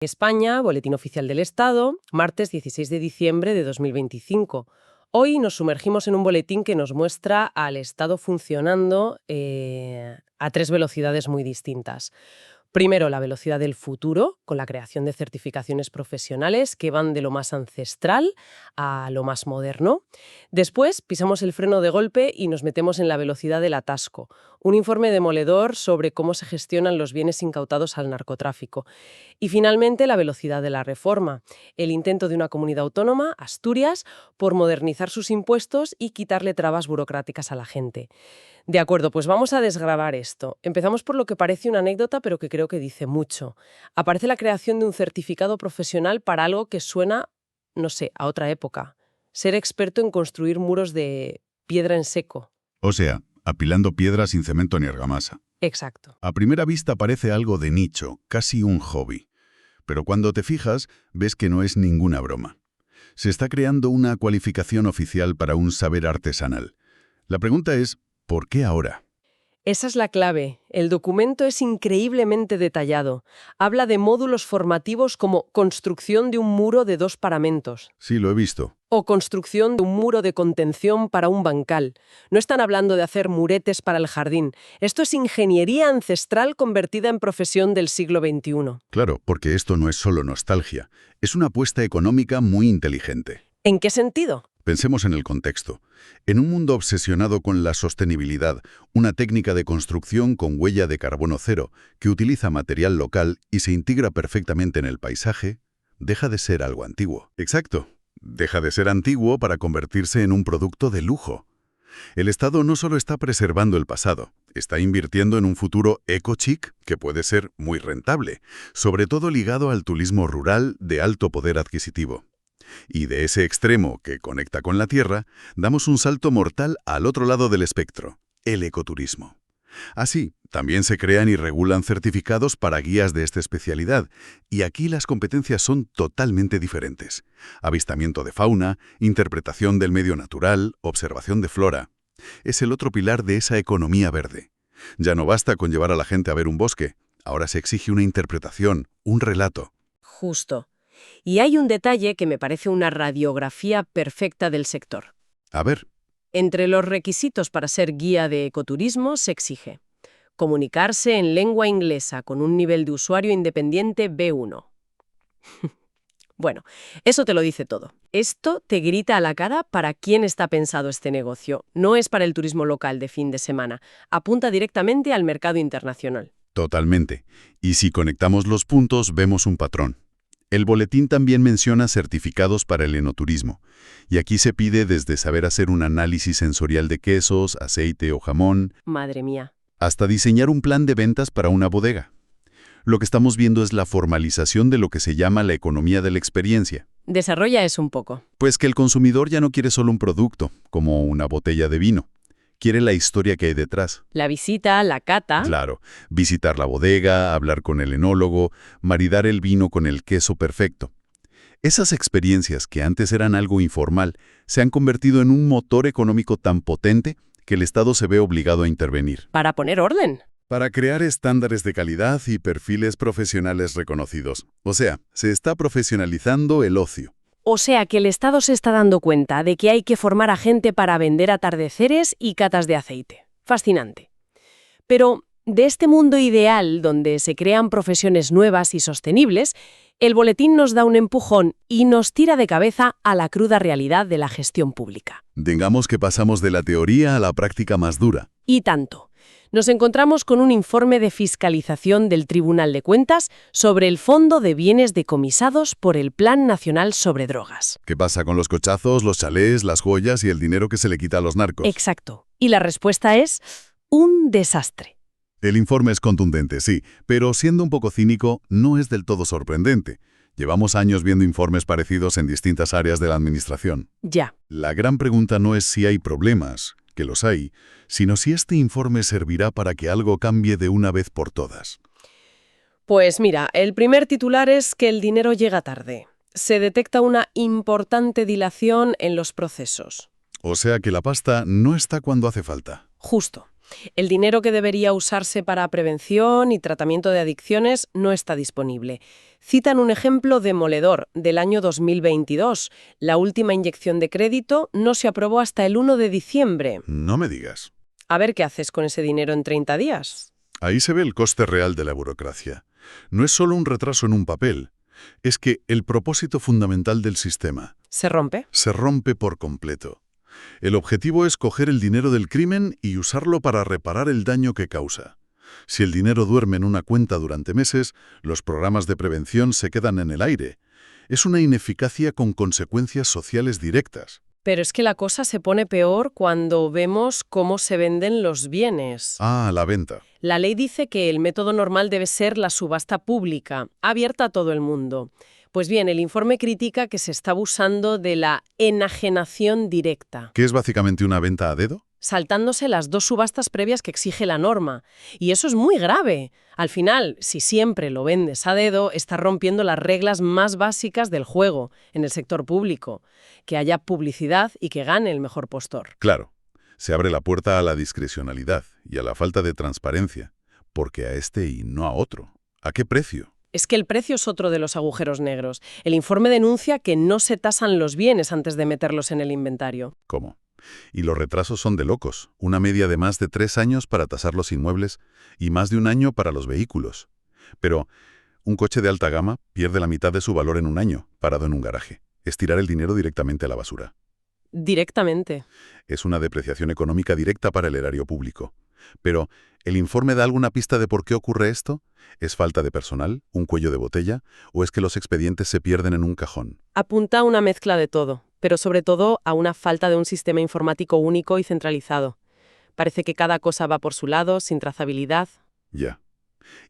España, Boletín Oficial del Estado, martes 16 de diciembre de 2025. Hoy nos sumergimos en un boletín que nos muestra al Estado funcionando a tres velocidades muy distintas. Primero, la velocidad del futuro, con la creación de certificaciones profesionales que van de lo más ancestral a lo más moderno. Después, pisamos el freno de golpe y nos metemos en la velocidad del atasco, un informe demoledor sobre cómo se gestionan los bienes incautados al narcotráfico. Y finalmente, la velocidad de la reforma, el intento de una comunidad autónoma, Asturias, por modernizar sus impuestos y quitarle trabas burocráticas a la gente. De acuerdo, pues vamos a desgravar esto. Empezamos por lo que parece una anécdota, pero que creo que dice mucho. Aparece la creación de un certificado profesional para algo que suena, no sé, a otra época. Ser experto en construir muros de piedra en seco. O sea, apilando piedras sin cemento ni argamasa. Exacto. A primera vista parece algo de nicho, casi un hobby. Pero cuando te fijas, ves que no es ninguna broma. Se está creando una cualificación oficial para un saber artesanal. La pregunta es, ¿por qué ahora? Esa es la clave. El documento es increíblemente detallado. Habla de módulos formativos como construcción de un muro de 2 paramentos. Sí, lo he visto. O construcción de un muro de contención para un bancal. No están hablando de hacer muretes para el jardín. Esto es ingeniería ancestral convertida en profesión del siglo XXI. Claro, porque esto no es solo nostalgia. Es una apuesta económica muy inteligente. ¿En qué sentido? Pensemos en el contexto. En un mundo obsesionado con la sostenibilidad, una técnica de construcción con huella de carbono cero, que utiliza material local y se integra perfectamente en el paisaje, deja de ser algo antiguo. Exacto. Deja de ser antiguo para convertirse en un producto de lujo. El Estado no solo está preservando el pasado, está invirtiendo en un futuro eco-chic que puede ser muy rentable, sobre todo ligado al turismo rural de alto poder adquisitivo. Y de ese extremo que conecta con la tierra, damos un salto mortal al otro lado del espectro, el ecoturismo. Así, también se crean y regulan certificados para guías de esta especialidad, y aquí las competencias son totalmente diferentes. Avistamiento de fauna, interpretación del medio natural, observación de flora. Es el otro pilar de esa economía verde. Ya no basta con llevar a la gente a ver un bosque, ahora se exige una interpretación, un relato. Justo. Y hay un detalle que me parece una radiografía perfecta del sector. A ver. Entre los requisitos para ser guía de ecoturismo se exige comunicarse en lengua inglesa con un nivel de usuario independiente B1. Bueno, eso te lo dice todo. Esto te grita a la cara para quién está pensado este negocio. No es para el turismo local de fin de semana. Apunta directamente al mercado internacional. Totalmente. Y si conectamos los puntos, vemos un patrón. El boletín también menciona certificados para el enoturismo, y aquí se pide desde saber hacer un análisis sensorial de quesos, aceite o jamón, Madre mía. hasta diseñar un plan de ventas para una bodega. Lo que estamos viendo es la formalización de lo que se llama la economía de la experiencia. Desarrolla eso un poco. Pues que el consumidor ya no quiere solo un producto, como una botella de vino. Quiere la historia que hay detrás. La visita, la cata. Claro, visitar la bodega, hablar con el enólogo, maridar el vino con el queso perfecto. Esas experiencias que antes eran algo informal se han convertido en un motor económico tan potente que el Estado se ve obligado a intervenir. Para poner orden. Para crear estándares de calidad y perfiles profesionales reconocidos. O sea, se está profesionalizando el ocio. O sea que el Estado se está dando cuenta de que hay que formar a gente para vender atardeceres y catas de aceite. Fascinante. Pero de este mundo ideal donde se crean profesiones nuevas y sostenibles, el boletín nos da un empujón y nos tira de cabeza a la cruda realidad de la gestión pública. Digamos que pasamos de la teoría a la práctica más dura. Y tanto. Nos encontramos con un informe de fiscalización del Tribunal de Cuentas sobre el Fondo de Bienes Decomisados por el Plan Nacional sobre Drogas. ¿Qué pasa con los cochazos, los chalés, las joyas y el dinero que se le quita a los narcos? Exacto. Y la respuesta es un desastre. El informe es contundente, sí, pero siendo un poco cínico, no es del todo sorprendente. Llevamos años viendo informes parecidos en distintas áreas de la administración. Ya. La gran pregunta no es si hay problemas, que los hay, sino si este informe servirá para que algo cambie de una vez por todas. Pues mira, el primer titular es que el dinero llega tarde. Se detecta una importante dilación en los procesos. O sea que la pasta no está cuando hace falta. Justo. El dinero que debería usarse para prevención y tratamiento de adicciones no está disponible. Citan un ejemplo demoledor del año 2022. La última inyección de crédito no se aprobó hasta el 1 de diciembre. No me digas. A ver qué haces con ese dinero en 30 días. Ahí se ve el coste real de la burocracia. No es solo un retraso en un papel, es que el propósito fundamental del sistema ¿Se rompe? se rompe por completo. El objetivo es coger el dinero del crimen y usarlo para reparar el daño que causa. Si el dinero duerme en una cuenta durante meses, los programas de prevención se quedan en el aire. Es una ineficacia con consecuencias sociales directas. Pero es que la cosa se pone peor cuando vemos cómo se venden los bienes. Ah, la venta. La ley dice que el método normal debe ser la subasta pública, abierta a todo el mundo. Pues bien, el informe critica que se está abusando de la enajenación directa, ¿Qué es básicamente una venta a dedo? saltándose las 2 subastas previas que exige la norma. Y eso es muy grave. Al final, si siempre lo vendes a dedo, estás rompiendo las reglas más básicas del juego en el sector público. Que haya publicidad y que gane el mejor postor. Claro, se abre la puerta a la discrecionalidad y a la falta de transparencia, porque a este y no a otro. ¿A qué precio? Es que el precio es otro de los agujeros negros. El informe denuncia que no se tasan los bienes antes de meterlos en el inventario. ¿Cómo? Y los retrasos son de locos, una media de más de 3 años para tasar los inmuebles y más de 1 año para los vehículos. Pero un coche de alta gama pierde la mitad de su valor en 1 año, parado en un garaje. Es tirar el dinero directamente a la basura. Directamente. Es una depreciación económica directa para el erario público. Pero, ¿el informe da alguna pista de por qué ocurre esto? ¿Es falta de personal, un cuello de botella, o es que los expedientes se pierden en un cajón? Apunta a una mezcla de todo, pero sobre todo a una falta de un sistema informático único y centralizado. Parece que cada cosa va por su lado, sin trazabilidad. Ya.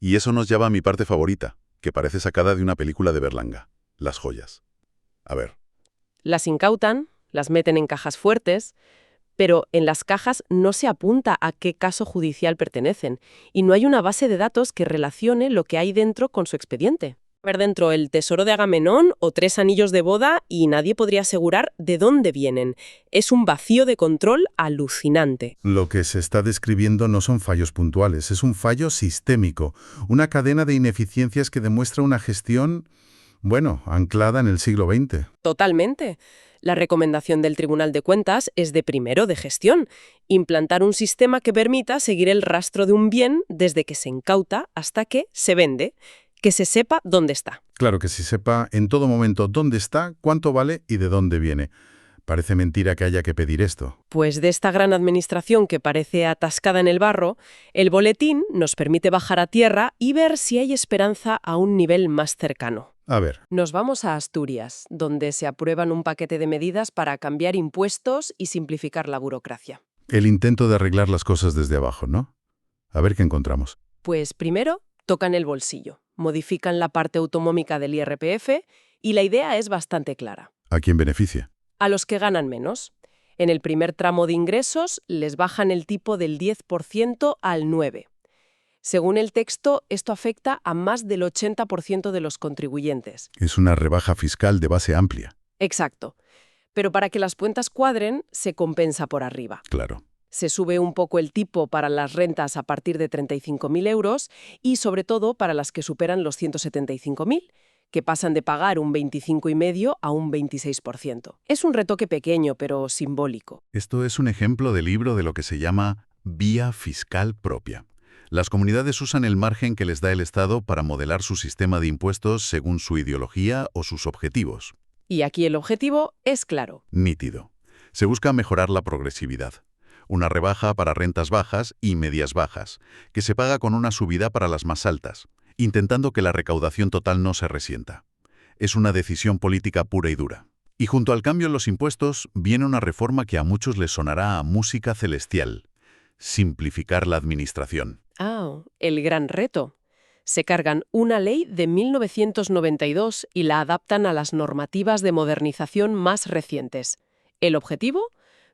Y eso nos lleva a mi parte favorita, que parece sacada de una película de Berlanga: las joyas. A ver. Las incautan, las meten en cajas fuertes, pero en las cajas no se apunta a qué caso judicial pertenecen y no hay una base de datos que relacione lo que hay dentro con su expediente. Ver dentro el tesoro de Agamenón o 3 anillos de boda y nadie podría asegurar de dónde vienen. Es un vacío de control alucinante. Lo que se está describiendo no son fallos puntuales, es un fallo sistémico, una cadena de ineficiencias que demuestra una gestión, anclada en el siglo XX. Totalmente. La recomendación del Tribunal de Cuentas es primero de gestión, implantar un sistema que permita seguir el rastro de un bien desde que se incauta hasta que se vende, que se sepa dónde está. Claro que se sepa en todo momento dónde está, cuánto vale y de dónde viene. Parece mentira que haya que pedir esto. Pues de esta gran administración que parece atascada en el barro, el boletín nos permite bajar a tierra y ver si hay esperanza a un nivel más cercano. A ver, Nos vamos a Asturias, donde se aprueban un paquete de medidas para cambiar impuestos y simplificar la burocracia. el intento de arreglar las cosas desde abajo, ¿no? A ver qué encontramos. Pues primero, tocan el bolsillo, modifican la parte autonómica del IRPF y la idea es bastante clara. ¿A quién beneficia? A los que ganan menos. En el primer tramo de ingresos les bajan el tipo del 10% al 9%. Según el texto, esto afecta a más del 80% de los contribuyentes. Es una rebaja fiscal de base amplia. Exacto. Pero para que las cuentas cuadren, se compensa por arriba. Claro. Se sube un poco el tipo para las rentas a partir de 35.000 euros y, sobre todo, para las que superan los 175.000, que pasan de pagar un 25,5% a un 26%. Es un retoque pequeño, pero simbólico. Esto es un ejemplo de libro de lo que se llama vía fiscal propia. Las comunidades usan el margen que les da el Estado para modelar su sistema de impuestos según su ideología o sus objetivos. Y aquí el objetivo es claro. Nítido. Se busca mejorar la progresividad. Una rebaja para rentas bajas y medias bajas, que se paga con una subida para las más altas, intentando que la recaudación total no se resienta. Es una decisión política pura y dura. Y junto al cambio en los impuestos, viene una reforma que a muchos les sonará a música celestial: simplificar la administración. Ah, el gran reto. Se cargan una ley de 1992 y la adaptan a las normativas de modernización más recientes. ¿El objetivo?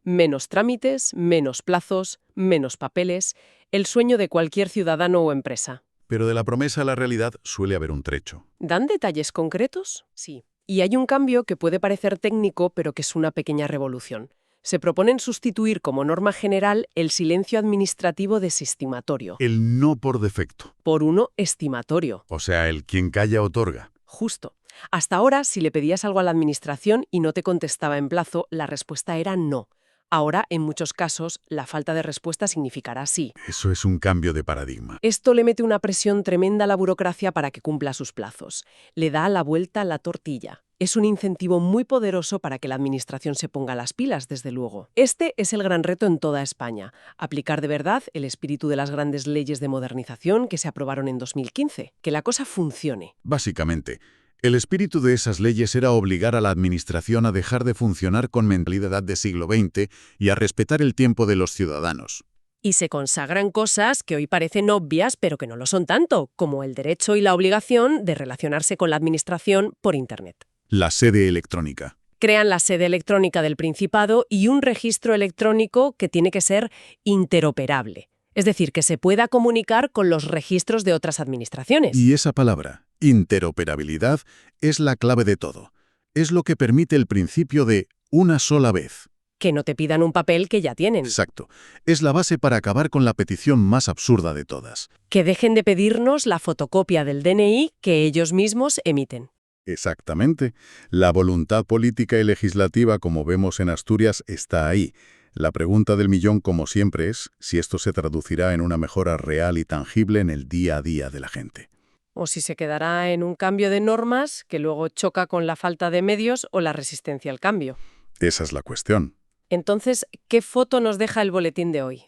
Menos trámites, menos plazos, menos papeles, el sueño de cualquier ciudadano o empresa. Pero de la promesa a la realidad suele haber un trecho. ¿Dan detalles concretos? Sí. Y hay un cambio que puede parecer técnico, pero que es una pequeña revolución. Se proponen sustituir como norma general el silencio administrativo desestimatorio El no por defecto. por uno estimatorio. O sea, el quien calla otorga. Justo. Hasta ahora, si le pedías algo a la administración y no te contestaba en plazo, la respuesta era no. Ahora, en muchos casos, la falta de respuesta significará sí. Eso es un cambio de paradigma. Esto le mete una presión tremenda a la burocracia para que cumpla sus plazos. Le da la vuelta a la tortilla. Es un incentivo muy poderoso para que la administración se ponga las pilas, desde luego. Este es el gran reto en toda España: aplicar de verdad el espíritu de las grandes leyes de modernización que se aprobaron en 2015. Que la cosa funcione. Básicamente, el espíritu de esas leyes era obligar a la administración a dejar de funcionar con mentalidad de siglo XX y a respetar el tiempo de los ciudadanos. Y se consagran cosas que hoy parecen obvias, pero que no lo son tanto, como el derecho y la obligación de relacionarse con la administración por Internet. La sede electrónica. Crean la sede electrónica del Principado y un registro electrónico que tiene que ser interoperable. Es decir, que se pueda comunicar con los registros de otras administraciones. Y esa palabra, interoperabilidad, es la clave de todo. Es lo que permite el principio de una sola vez. Que no te pidan un papel que ya tienen. Exacto. Es la base para acabar con la petición más absurda de todas. Que dejen de pedirnos la fotocopia del DNI que ellos mismos emiten. Exactamente. La voluntad política y legislativa, como vemos en Asturias, está ahí. La pregunta del millón, como siempre, es si esto se traducirá en una mejora real y tangible en el día a día de la gente. O si se quedará en un cambio de normas que luego choca con la falta de medios o la resistencia al cambio. Esa es la cuestión. Entonces, ¿qué foto nos deja el boletín de hoy?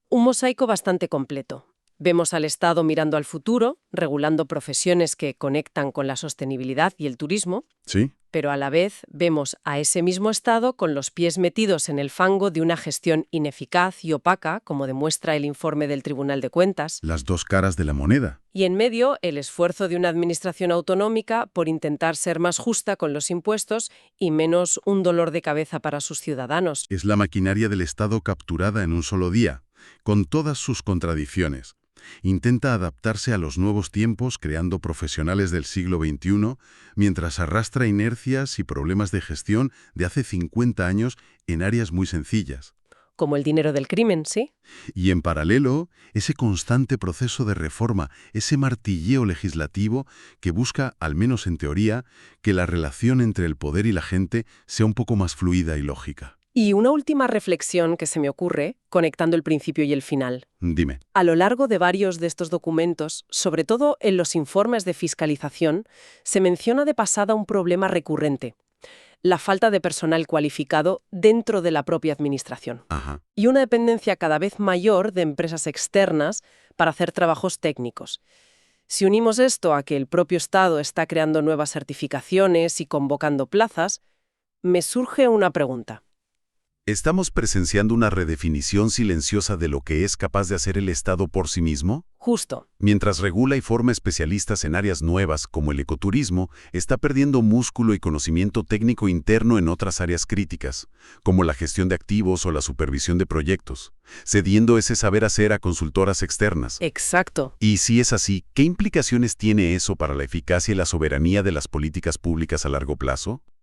Un mosaico bastante completo. Vemos al Estado mirando al futuro, regulando profesiones que conectan con la sostenibilidad y el turismo, ¿Sí? pero a la vez vemos a ese mismo Estado con los pies metidos en el fango de una gestión ineficaz y opaca, como demuestra el informe del Tribunal de Cuentas, Las dos caras de la moneda. y en medio el esfuerzo de una administración autonómica por intentar ser más justa con los impuestos y menos un dolor de cabeza para sus ciudadanos. Es la maquinaria del Estado capturada en un solo día, con todas sus contradicciones. Intenta adaptarse a los nuevos tiempos creando profesionales del siglo XXI, mientras arrastra inercias y problemas de gestión de hace 50 años en áreas muy sencillas. Como el dinero del crimen, ¿sí? Y en paralelo, ese constante proceso de reforma, ese martilleo legislativo que busca, al menos en teoría, que la relación entre el poder y la gente sea un poco más fluida y lógica. Y una última reflexión que se me ocurre, conectando el principio y el final. Dime. A lo largo de varios de estos documentos, sobre todo en los informes de fiscalización, se menciona de pasada un problema recurrente: la falta de personal cualificado dentro de la propia administración. Ajá. Y una dependencia cada vez mayor de empresas externas para hacer trabajos técnicos. Si unimos esto a que el propio Estado está creando nuevas certificaciones y convocando plazas, me surge una pregunta. ¿Estamos presenciando una redefinición silenciosa de lo que es capaz de hacer el Estado por sí mismo? Justo. Mientras regula y forma especialistas en áreas nuevas, como el ecoturismo, está perdiendo músculo y conocimiento técnico interno en otras áreas críticas, como la gestión de activos o la supervisión de proyectos, cediendo ese saber hacer a consultoras externas. Exacto. Y si es así, ¿qué implicaciones tiene eso para la eficacia y la soberanía de las políticas públicas a largo plazo?